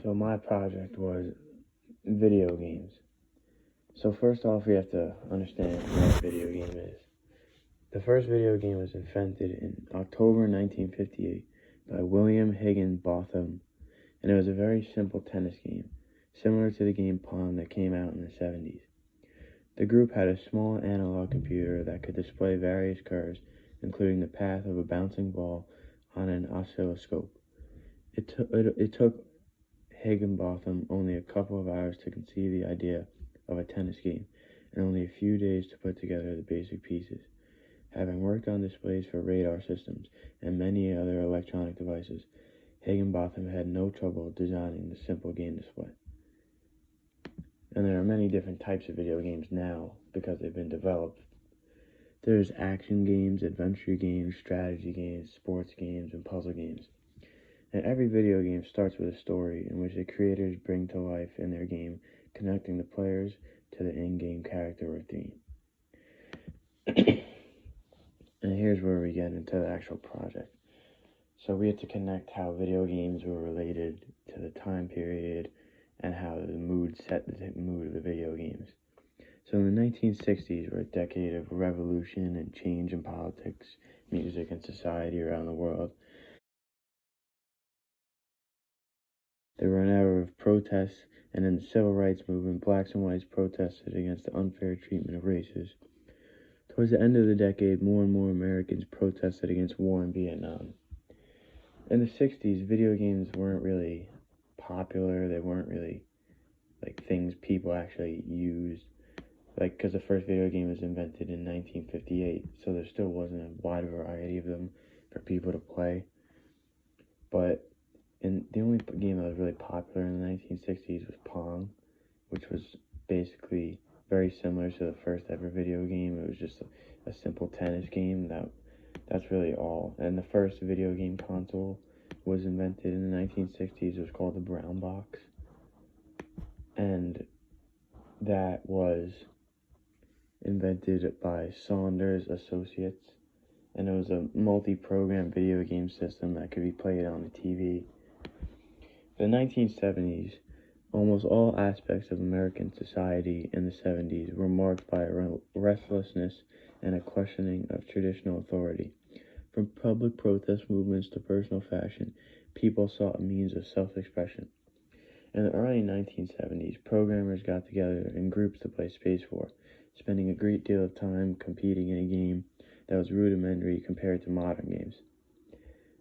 So my project was video games. So first off, we have to understand what a video game is. The first video game was invented in October 1958 by William Higginbotham, and it was a very simple tennis game, similar to the game Pong that came out in the 70s. The group had a small analog computer that could display various curves, including the path of a bouncing ball on an oscilloscope. It took Higginbotham only a couple of hours to conceive the idea of a tennis game, and only a few days to put together the basic pieces. Having worked on displays for radar systems and many other electronic devices, Higginbotham had no trouble designing the simple game display. And there are many different types of video games now because they've been developed. There's action games, adventure games, strategy games, sports games, and puzzle games. And every video game starts with a story in which the creators bring to life in their game, connecting the players to the in-game character or theme. And here's where we get into the actual project. So we had to connect how video games were related to the time period and how the mood set the mood of the video games. So the 1960s were a decade of revolution and change in politics, music, and society around the world. They were an era of protests, and in the civil rights movement, blacks and whites protested against the unfair treatment of races. Towards the end of the decade, more and more Americans protested against war in Vietnam. In the 60s, video games weren't really popular. They weren't really like things people actually used. Like, because the first video game was invented in 1958, so there still wasn't a wide variety of them for people to play. But the only game that was really popular in the 1960s was Pong, which was basically very similar to the first ever video game. It was just a simple tennis game. That's really all. And the first video game console was invented in the 1960s. It was called the Brown Box. And that was invented by Saunders Associates. And it was a multi-program video game system that could be played on the TV. The 1970s, almost all aspects of American society in the 70s were marked by a restlessness and a questioning of traditional authority. From public protest movements to personal fashion, people sought a means of self-expression. In the early 1970s, programmers got together in groups to play Space War, spending a great deal of time competing in a game that was rudimentary compared to modern games.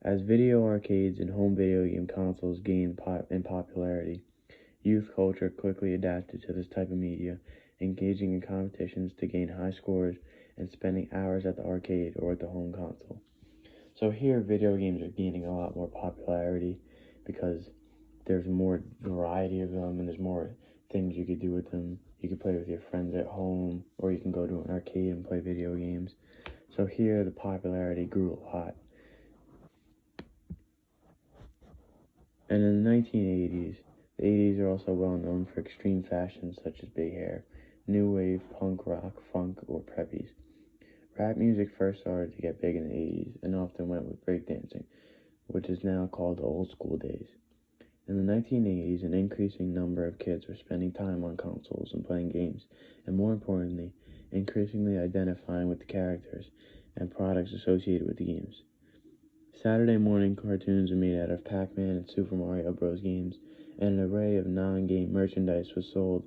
As video arcades and home video game consoles gained in popularity, youth culture quickly adapted to this type of media, engaging in competitions to gain high scores and spending hours at the arcade or at the home console. So here, video games are gaining a lot more popularity because there's more variety of them and there's more things you could do with them. You could play with your friends at home, or you can go to an arcade and play video games. So here, the popularity grew a lot. And in the 1980s, the 80s are also well known for extreme fashions such as big hair, new wave, punk rock, funk, or preppies. Rap music first started to get big in the 80s and often went with breakdancing, which is now called the old school days. In the 1980s, an increasing number of kids were spending time on consoles and playing games, and more importantly, increasingly identifying with the characters and products associated with the games. Saturday morning cartoons were made out of Pac-Man and Super Mario Bros. Games, and an array of non-game merchandise was sold,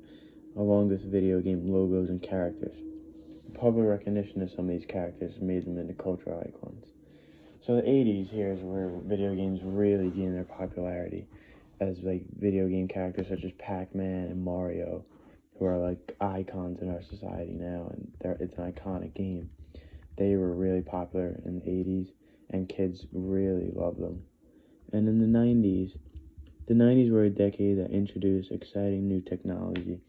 along with video game logos and characters. The public recognition of some of these characters made them into cultural icons. So the 80s here is where video games really gained their popularity, as like video game characters such as Pac-Man and Mario, who are like icons in our society now, and it's an iconic game. They were really popular in the 80s, and kids really loved them. And in the 90s were a decade that introduced exciting new technology,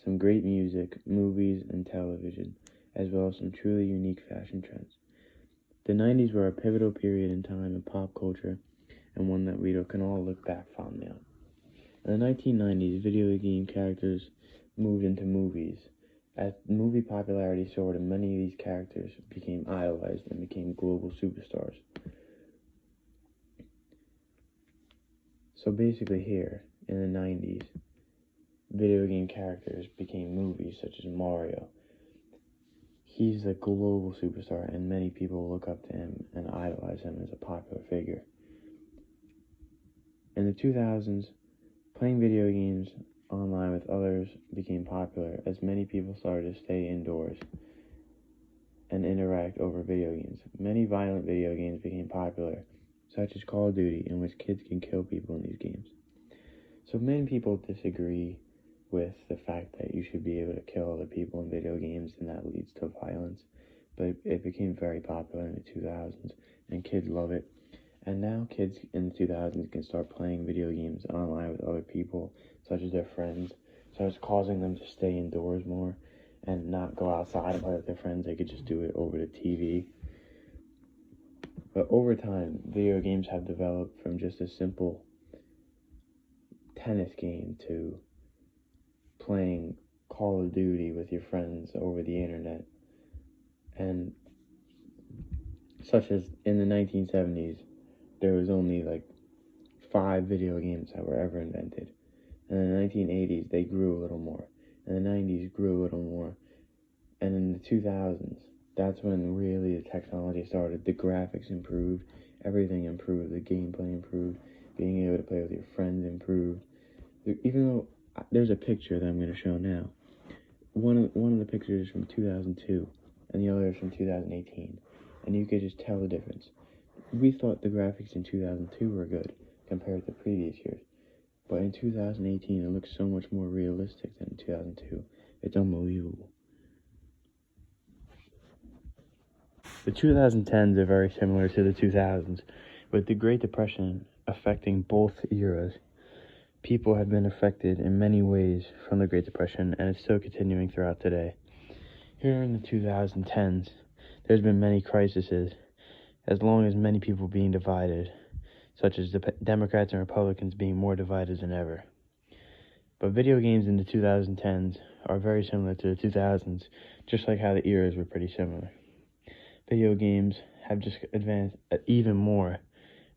some great music, movies, and television, as well as some truly unique fashion trends. The 90s were a pivotal period in time in pop culture, and one that we can all look back fondly on. In the 1990s, video game characters moved into movies. As movie popularity soared, and many of these characters became idolized and became global superstars. So basically here, in the 90s, video game characters became movies such as Mario. He's a global superstar, and many people look up to him and idolize him as a popular figure. In the 2000s, playing video games online with others became popular as many people started to stay indoors and interact over video games. Many violent video games became popular, such as Call of Duty, in which kids can kill people in these games. So many people disagree with the fact that you should be able to kill other people in video games and that leads to violence, but it became very popular in the 2000s and kids love it. And now kids in the 2000s can start playing video games online with other people, such as their friends, so it's causing them to stay indoors more and not go outside and play with their friends. They could just do it over the TV. But over time, video games have developed from just a simple tennis game to playing Call of Duty with your friends over the internet. And such as in the 1970s, there was only like 5 video games that were ever invented. And in the 1980s, they grew a little more. In the 90s, grew a little more. And in the 2000s, that's when really the technology started. The graphics improved, everything improved, the gameplay improved, being able to play with your friends improved. Even though there's a picture that I'm going to show now. One of the pictures is from 2002, and the other is from 2018. And you could just tell the difference. We thought the graphics in 2002 were good compared to previous years. But in 2018, it looks so much more realistic than in 2002. It's unbelievable. The 2010s are very similar to the 2000s, with the Great Depression affecting both eras. People have been affected in many ways from the Great Depression, and it's still continuing throughout today. Here in the 2010s, there's been many crises, as long as many people being divided, such as the Democrats and Republicans being more divided than ever. But video games in the 2010s are very similar to the 2000s, just like how the eras were pretty similar. Video games have just advanced even more,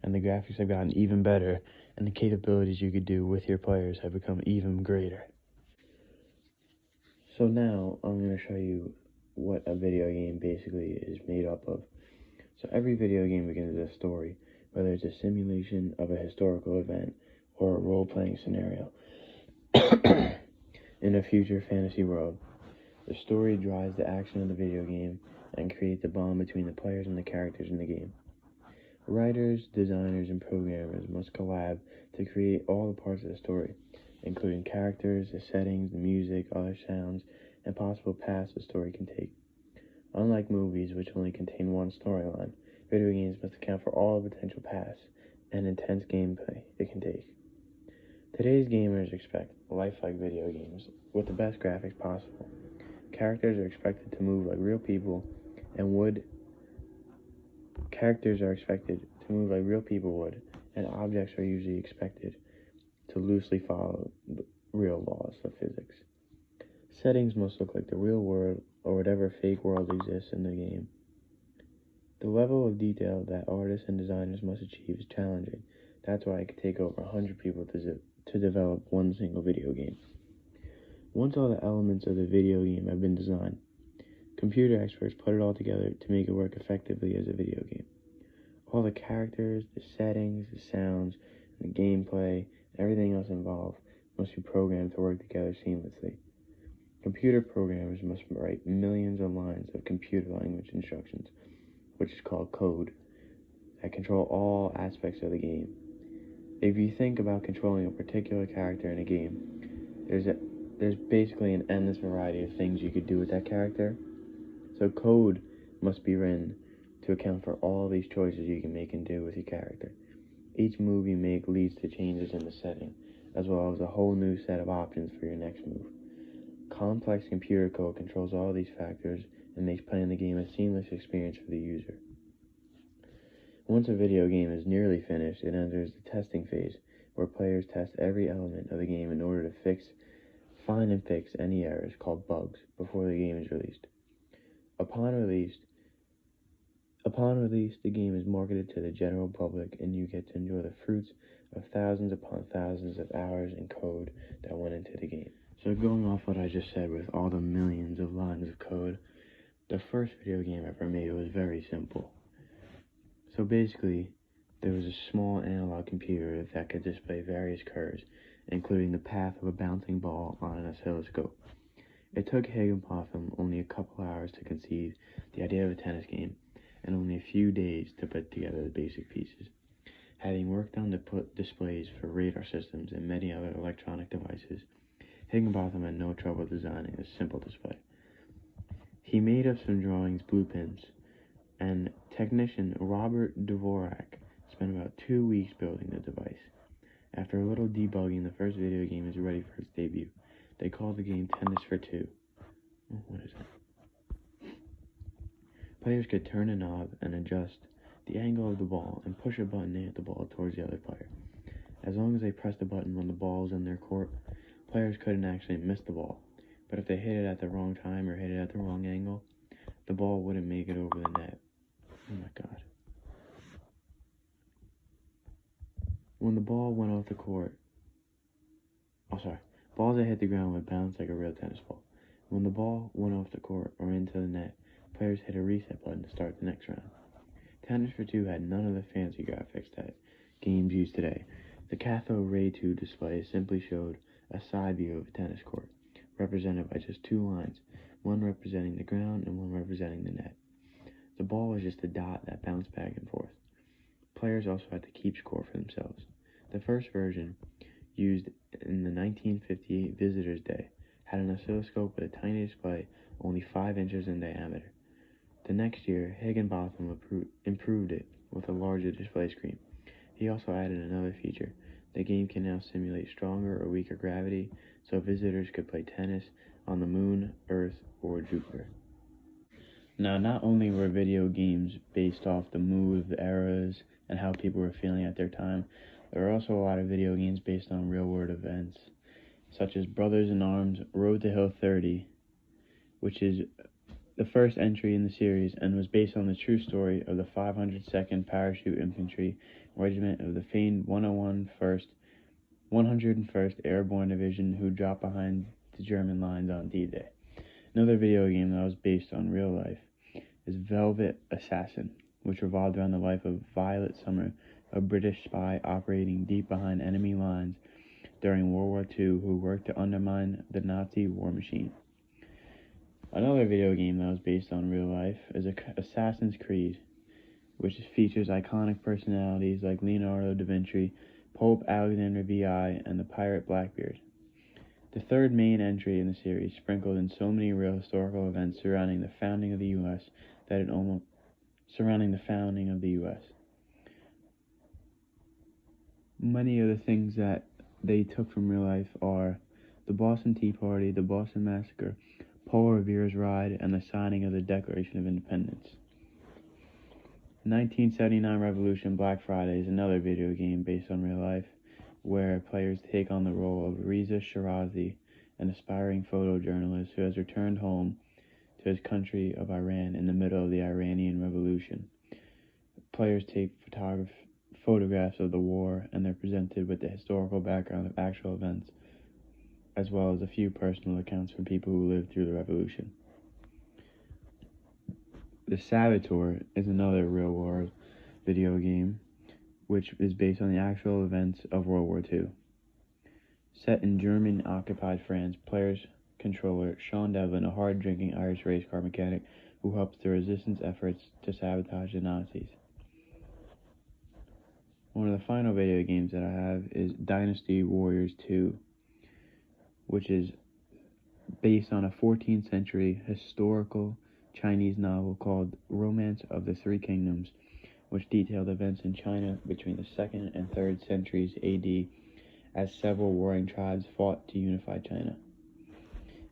and the graphics have gotten even better, and the capabilities you could do with your players have become even greater. So now I'm going to show you what a video game basically is made up of. So every video game begins with a story, whether it's a simulation of a historical event or a role-playing scenario. In a future fantasy world, the story drives the action of the video game and creates a bond between the players and the characters in the game. Writers, designers, and programmers must collab to create all the parts of the story, including characters, the settings, the music, other sounds, and possible paths the story can take. Unlike movies, which only contain one storyline, video games must account for all the potential paths and intense gameplay it can take. Today's gamers expect lifelike video games with the best graphics possible. Characters are expected to move like real people would, and objects are usually expected to loosely follow the real laws of physics. Settings must look like the real world or whatever fake world exists in the game. The level of detail that artists and designers must achieve is challenging. That's why it could take over 100 people to develop one single video game. Once all the elements of the video game have been designed, computer experts put it all together to make it work effectively as a video game. All the characters, the settings, the sounds, and the gameplay, and everything else involved must be programmed to work together seamlessly. Computer programmers must write millions of lines of computer language instructions, which is called code, that control all aspects of the game. If you think about controlling a particular character in a game, there's basically an endless variety of things you could do with that character. So code must be written to account for all these choices you can make and do with your character. Each move you make leads to changes in the setting, as well as a whole new set of options for your next move. Complex computer code controls all these factors and makes playing the game a seamless experience for the user. Once a video game is nearly finished, it enters the testing phase, where players test every element of the game in order to find and fix any errors called bugs before the game is released. Upon release, Upon release, the game is marketed to the general public, and you get to enjoy the fruits of thousands upon thousands of hours in code that went into the game. So going off what I just said with all the millions of lines of code, the first video game ever made was very simple. So basically, there was a small analog computer that could display various curves, including the path of a bouncing ball on an oscilloscope. It took Higginbotham only a couple hours to conceive the idea of a tennis game, and only a few days to put together the basic pieces. Having worked on displays for radar systems and many other electronic devices, Higginbotham had no trouble designing a simple display. He made up some drawings, blueprints, and technician Robert Dvorak spent about 2 weeks building the device. After a little debugging, the first video game is ready for its debut. They call the game Tennis for Two. Oh, what is that? Players could turn a knob and adjust the angle of the ball and push a button to hit the ball towards the other player. As long as they pressed the button when the ball was in their court, players couldn't actually miss the ball. But if they hit it at the wrong time or hit it at the wrong angle, the ball wouldn't make it over the net. Oh my god. When the ball went off the court, balls that hit the ground would bounce like a real tennis ball. When the ball went off the court or into the net, players hit a reset button to start the next round. Tennis for Two had none of the fancy graphics that games use today. The cathode ray tube display simply showed a side view of a tennis court, represented by just two lines, one representing the ground and one representing the net. The ball was just a dot that bounced back and forth. Players also had to keep score for themselves. The first version, used in the 1958 Visitors' Day, had an oscilloscope with a tiny display only 5 inches in diameter. The next year, Higginbotham improved it with a larger display screen. He also added another feature. The game can now simulate stronger or weaker gravity, so visitors could play tennis on the moon, Earth, or Jupiter. Now, not only were video games based off the mood, the eras, and how people were feeling at their time, there were also a lot of video games based on real-world events, such as Brothers in Arms Road to Hill 30, which is the first entry in the series and was based on the true story of the 502nd Parachute Infantry Regiment of the famed 101st Airborne Division, who dropped behind the German lines on D-Day. Another video game that was based on real life is Velvet Assassin, which revolved around the life of Violet Summer, a British spy operating deep behind enemy lines during World War II who worked to undermine the Nazi war machine. Another video game that was based on real life is Assassin's Creed, which features iconic personalities like Leonardo da Vinci, Pope Alexander VI, and the pirate Blackbeard. The third main entry in the series sprinkled in so many real historical events surrounding the founding of the U.S. Many of the things that they took from real life are the Boston Tea Party, the Boston Massacre, Paul Revere's ride, and the signing of the Declaration of Independence. 1979 Revolution Black Friday is another video game based on real life, where players take on the role of Reza Shirazi, an aspiring photojournalist who has returned home to his country of Iran in the middle of the Iranian Revolution. Players take photographs of the war, and they're presented with the historical background of actual events, as well as a few personal accounts from people who lived through the revolution. The Saboteur is another real-world video game, which is based on the actual events of World War II. Set in German-occupied France, players controller Sean Devlin, a hard-drinking Irish race car mechanic who helps the resistance efforts to sabotage the Nazis. One of the final video games that I have is Dynasty Warriors 2, which is based on a 14th century historical Chinese novel called Romance of the Three Kingdoms, which detailed events in China between the 2nd and 3rd centuries AD as several warring tribes fought to unify China.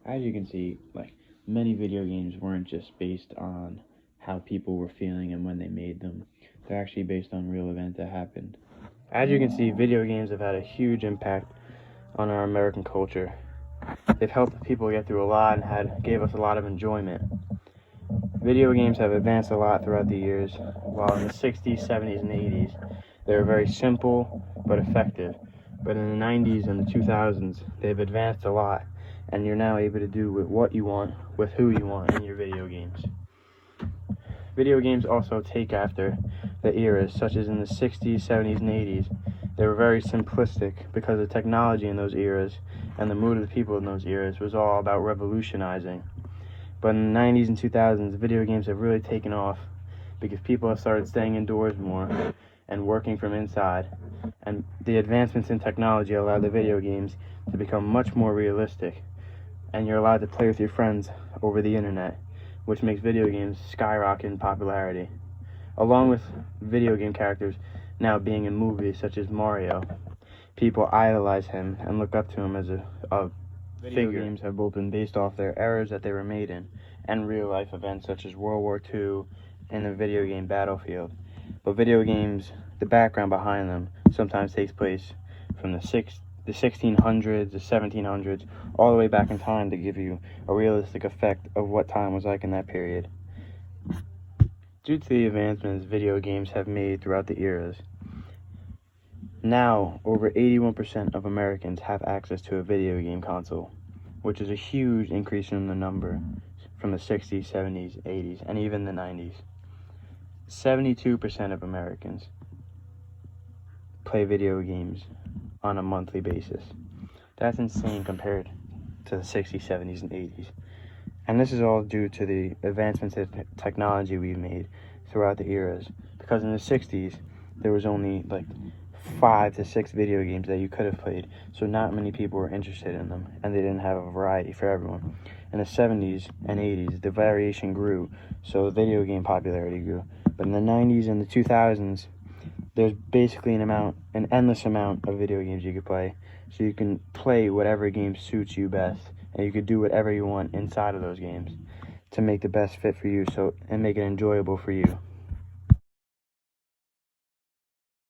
As you can see, many video games weren't just based on how people were feeling and when they made them. They're actually based on real events that happened. As you can see, video games have had a huge impact on our American culture. They've helped people get through a lot and gave us a lot of enjoyment. Video games have advanced a lot throughout the years, while in the 60s, 70s, and 80s, they were very simple but effective. But in the 90s and the 2000s, they've advanced a lot, and you're now able to do with what you want, with who you want in your video games. Video games also take after the eras, such as in the 60s, 70s, and 80s. They were very simplistic because the technology in those eras and the mood of the people in those eras was all about revolutionizing. But in the 90s and 2000s, video games have really taken off because people have started staying indoors more and working from inside. And the advancements in technology allow the video games to become much more realistic. And you're allowed to play with your friends over the internet, which makes video games skyrocket in popularity. Along with video game characters now being in movies such as Mario, people idolize him and look up to him as a Video figure. Games have both been based off their eras that they were made in and real life events such as World War II and the video game battlefield. But video games, the background behind them sometimes takes place from the 1600s, the 1700s, all the way back in time to give you a realistic effect of what time was like in that period. Due to the advancements video games have made throughout the eras, now over 81% of Americans have access to a video game console, which is a huge increase in the number from the 60s, 70s, 80s, and even the 90s. 72% of Americans play video games on a monthly basis. That's insane compared to the 60s, 70s, and 80s. And this is all due to the advancements in technology we've made throughout the eras. Because in the 60s, there was only like 5 to 6 video games that you could have played, so not many people were interested in them, and they didn't have a variety for everyone. In the 70s and 80s, the variation grew, so the video game popularity grew. But in the 90s and the 2000s, there's basically an endless amount of video games you could play, so you can play whatever game suits you best, and you could do whatever you want inside of those games to make the best fit for you, and make it enjoyable for you.